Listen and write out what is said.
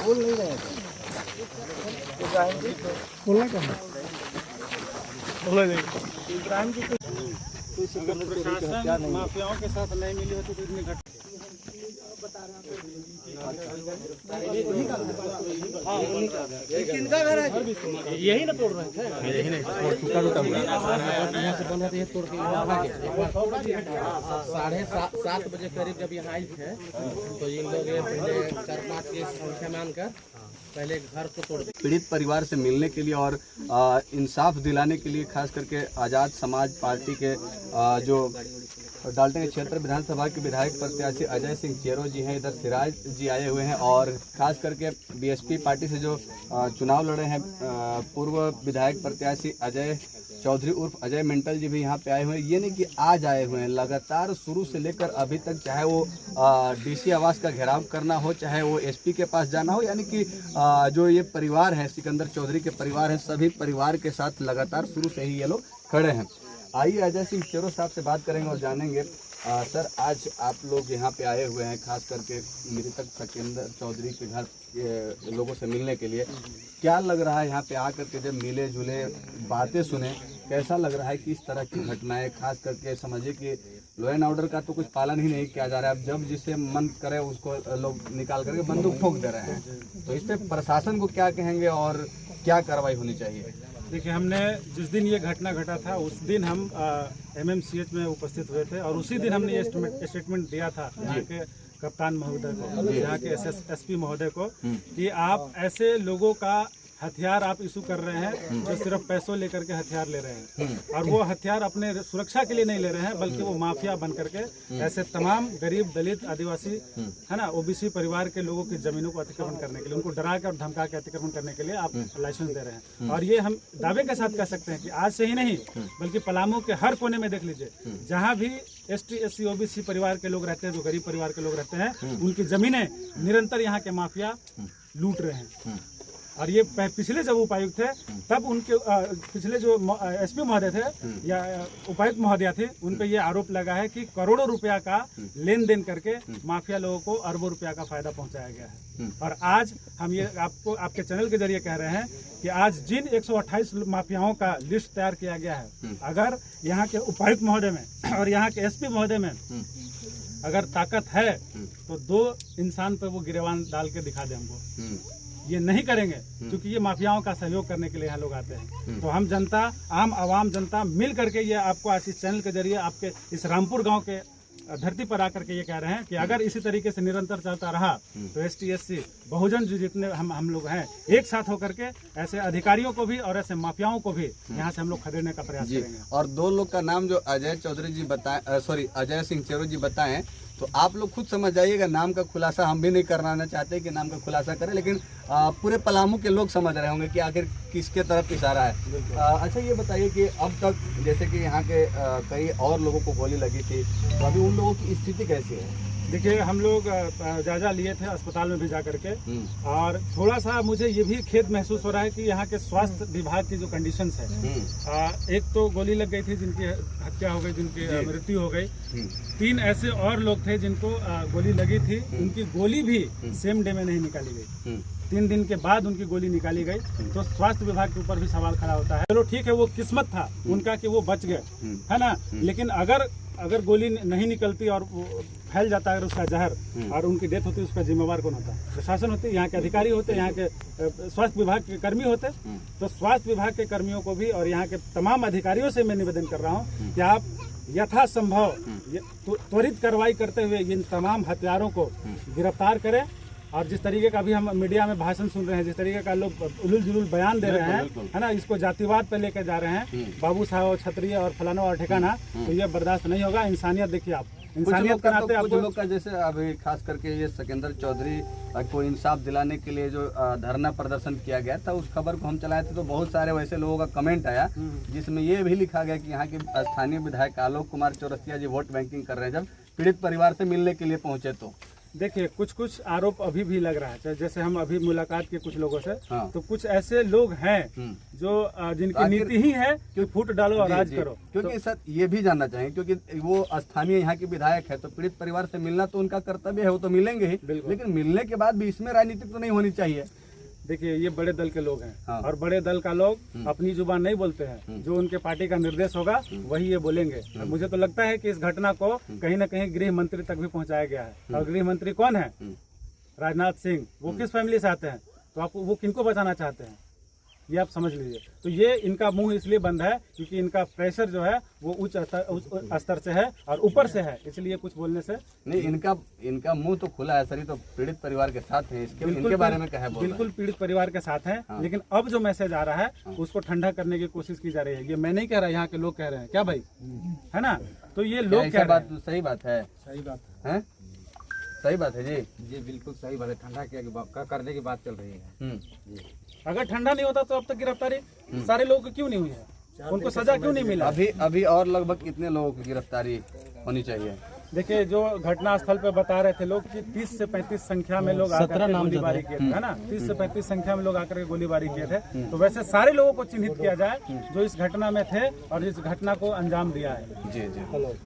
बोल नहीं रहे थे इब्राहिम जी, बोलना क्या है, बोला नहीं इब्राहिम जी कोई सिकंदर चौधरी की हत्या नहीं, माफियाओं के साथ नहीं मिली होती तो इतनी घटना किनका घर है, यही ना तोड़ रहे थे, यही नहीं टूटा यहाँ से बन रहा था, ये तोड़ के 7:30 बजे करीब जब यहाँ आए थे तो इन लोग पहले 4-5 की संख्या मानकर पहले घर को तोड़ दिया। पीड़ित परिवार से मिलने के लिए और इंसाफ दिलाने के लिए खास करके आज़ाद समाज पार्टी के जो डाल्टन क्षेत्र विधानसभा के विधायक प्रत्याशी अजय सिंह चेरो जी हैं, इधर सिराज जी आए हुए हैं और खास करके बीएसपी पार्टी से जो चुनाव लड़े हैं पूर्व विधायक प्रत्याशी अजय चौधरी उर्फ अजय मेंटल जी भी यहाँ पे आए हुए हैं। ये नहीं कि आज आए हुए हैं, लगातार शुरू से लेकर अभी तक, चाहे वो डीसी आवास का घेराव करना हो, चाहे वो एसपी के पास जाना हो, यानी कि जो ये परिवार है सिकंदर चौधरी के परिवार हैं, सभी परिवार के साथ लगातार शुरू से ही ये लोग खड़े हैं। आइए अजय सिंह चेरो साहब से बात करेंगे और जानेंगे सर, आज आप लोग यहाँ पे आए हुए हैं खास करके मृतक सिकंदर चौधरी के घर के लोगों से मिलने के लिए, क्या लग रहा है यहाँ पे आकर के जब मिले जुले बातें सुने, कैसा लग रहा है कि इस तरह की घटनाएं, खास करके समझिए कि लॉ एंड ऑर्डर का तो कुछ पालन ही नहीं किया जा रहा है, अब जब जिसे मन करे उसको लोग निकाल करके बंदूक ठोक दे रहे हैं, तो इस पर प्रशासन को क्या कहेंगे और क्या कार्रवाई होनी चाहिए? देखिए, हमने जिस दिन ये घटना घटा था उस दिन हम MMCH में उपस्थित हुए थे और उसी दिन हमने ये स्टेटमेंट दिया था यहाँ के कप्तान महोदय को, यहाँ के SSSP महोदय को, कि आप ऐसे लोगों का हथियार आप इशू कर रहे हैं जो सिर्फ पैसों लेकर के हथियार ले रहे हैं, और वो हथियार अपने सुरक्षा के लिए नहीं ले रहे हैं बल्कि वो माफिया बन करके ऐसे तमाम गरीब दलित आदिवासी है ना OBC परिवार के लोगों की जमीनों को अतिक्रमण करने के लिए, उनको डरा के और धमका के अतिक्रमण करने के लिए आप लाइसेंस दे रहे हैं। और ये हम दावे के साथ कह सकते हैं कि आज से ही नहीं बल्कि पलामू के हर कोने में देख लीजिए, जहाँ भी ST SC OBC परिवार के लोग रहते हैं, जो गरीब परिवार के लोग रहते हैं, उनकी जमीनें निरंतर यहाँ के माफिया लूट रहे हैं। और ये पिछले जब उपायुक्त थे तब उनके पिछले जो SP महोदय थे या उपायुक्त महोदया थे, उन पे ये आरोप लगा है कि करोड़ों रुपया का लेन देन करके माफिया लोगों को अरबों रुपया का फायदा पहुंचाया गया है। और आज हम ये आपको आपके चैनल के जरिए कह रहे हैं कि आज जिन 128 माफियाओं का लिस्ट तैयार किया गया है, अगर यहाँ के उपायुक्त महोदय में और यहाँ के SP महोदय में अगर ताकत है तो 2 इंसान पे वो गिरेबान डाल के दिखा दे हमको। ये नहीं करेंगे क्योंकि ये माफियाओं का सहयोग करने के लिए यहाँ लोग आते हैं। तो हम जनता, आम आवाम जनता मिल करके ये आपको आज इस चैनल के जरिए आपके इस रामपुर गांव के धरती पर आकर के ये कह रहे हैं कि अगर इसी तरीके से निरंतर चलता रहा तो ST SC बहुजन जो जितने हम लोग हैं, एक साथ होकर के ऐसे अधिकारियों को भी और ऐसे माफियाओं को भी यहाँ से हम लोग खदेड़ने का प्रयास करेंगे। और 2 लोग का नाम जो अजय चौधरी जी बताए, अजय सिंह चेरो जी बताएं, तो आप लोग खुद समझ जाइएगा, नाम का खुलासा हम भी नहीं करना चाहते कि नाम का खुलासा करें, लेकिन पूरे पलामू के लोग समझ रहे होंगे कि आखिर किसके तरफ इशारा है। अच्छा, ये बताइए कि अब तक जैसे कि यहाँ के कई और लोगों को गोली लगी थी, तो अभी उन लोगों की स्थिति कैसी है? देखिए, हम लोग जायजा लिए थे अस्पताल में भी जा करके, और थोड़ा सा मुझे ये भी खेद महसूस हो रहा है कि यहाँ के स्वास्थ्य विभाग की जो कंडीशंस है, एक तो गोली लग गई थी जिनकी हत्या हो गई, जिनकी मृत्यु हो गई, 3 ऐसे और लोग थे जिनको गोली लगी थी, उनकी गोली भी सेम डे में नहीं निकाली गई, 3 दिन के बाद उनकी गोली निकाली गई। तो स्वास्थ्य विभाग के ऊपर भी सवाल खड़ा होता है। चलो ठीक है, वो किस्मत था उनका कि वो बच गए, है ना, लेकिन अगर गोली नहीं निकलती और फैल जाता अगर उसका जहर और उनकी डेथ होती, उसका जिम्मेवार कौन होता? प्रशासन होते, यहाँ के अधिकारी होते, यहाँ के स्वास्थ्य विभाग के कर्मी होते। तो स्वास्थ्य विभाग के कर्मियों को भी और यहाँ के तमाम अधिकारियों से मैं निवेदन कर रहा हूँ कि आप यथासंभव त्वरित कार्रवाई करते हुए इन तमाम हत्यारों को गिरफ्तार करें। और जिस तरीके का अभी हम मीडिया में भाषण सुन रहे हैं, जिस तरीके का लोग उलूल जुलूल बयान दे रहे हैं, है ना, इसको जातिवाद पे लेकर जा रहे हैं, बाबू साहब क्षत्रिय और फलाना और ठिकाना, तो ये बर्दाश्त नहीं होगा। इंसानियत देखिए, आप इंसानियत के नाते कुछ लोग का जैसे अभी खास करके ये सिकंदर चौधरी को इंसाफ दिलाने के लिए जो धरना प्रदर्शन किया गया था, उस खबर को हम चलाए थे तो बहुत सारे वैसे लोगों का कमेंट आया जिसमें ये भी लिखा गया कि यहाँ के स्थानीय विधायक आलोक कुमार चौरसिया जी वोट बैंकिंग कर रहे हैं जब पीड़ित परिवार से मिलने के लिए पहुंचे। तो देखिए कुछ कुछ आरोप अभी भी लग रहा है, जैसे हम अभी मुलाकात किए कुछ लोगों से, हाँ। तो कुछ ऐसे लोग हैं जो जिनकी नीति ही है कि फूट डालो और राज करो। क्योंकि सर ये भी जानना चाहेंगे, क्योंकि वो स्थानीय यहाँ के विधायक है, तो पीड़ित परिवार से मिलना तो उनका कर्तव्य है, वो तो मिलेंगे ही, लेकिन मिलने के बाद भी इसमें राजनीतिक तो नहीं होनी चाहिए। देखिए ये बड़े दल के लोग हैं, हाँ। और बड़े दल का लोग अपनी जुबान नहीं बोलते हैं, जो उनके पार्टी का निर्देश होगा वही ये बोलेंगे। मुझे तो लगता है कि इस घटना को कहीं न कहीं गृह मंत्री तक भी पहुंचाया गया है। और गृह मंत्री कौन है? राजनाथ सिंह। वो किस फैमिली से आते हैं? तो आप वो किनको बचाना चाहते हैं, ये आप समझ लीजिए। तो ये इनका मुंह इसलिए बंद है क्योंकि इनका प्रेशर जो है वो उच्च स्तर से है और ऊपर से है, इसलिए कुछ बोलने से नहीं। इनका मुंह तो खुला है सर, ये तो पीड़ित परिवार के साथ है, इनके बारे में क्या है? बिल्कुल पीड़ित परिवार के साथ हैं। हाँ। लेकिन अब जो मैसेज आ रहा है उसको ठंडा करने की कोशिश की जा रही है। ये मैं नहीं कह रहा, यहाँ के लोग कह रहे हैं, क्या भाई, है ना? तो ये लोग कह रहे हैं। सही बात है, सही बात है, सही बात है जी बिल्कुल सही बात है। ठंडा करने की बात चल रही है जी। अगर ठंडा नहीं होता तो अब तक गिरफ्तारी सारे लोगों की क्यों नहीं हुई है? उनको सजा क्यों नहीं मिला? अभी और लगभग कितने लोगों की गिरफ्तारी होनी चाहिए? देखिए जो घटना स्थल पे बता रहे थे लोग कि 30 से 35 संख्या में लोग आकर के गोलीबारी किए थे, है ना? 30 से 35 संख्या में लोग आकर के गोलीबारी किए थे। तो वैसे सारे लोगों को चिन्हित किया जाए जो इस घटना में थे और इस घटना को अंजाम दिया है। जी।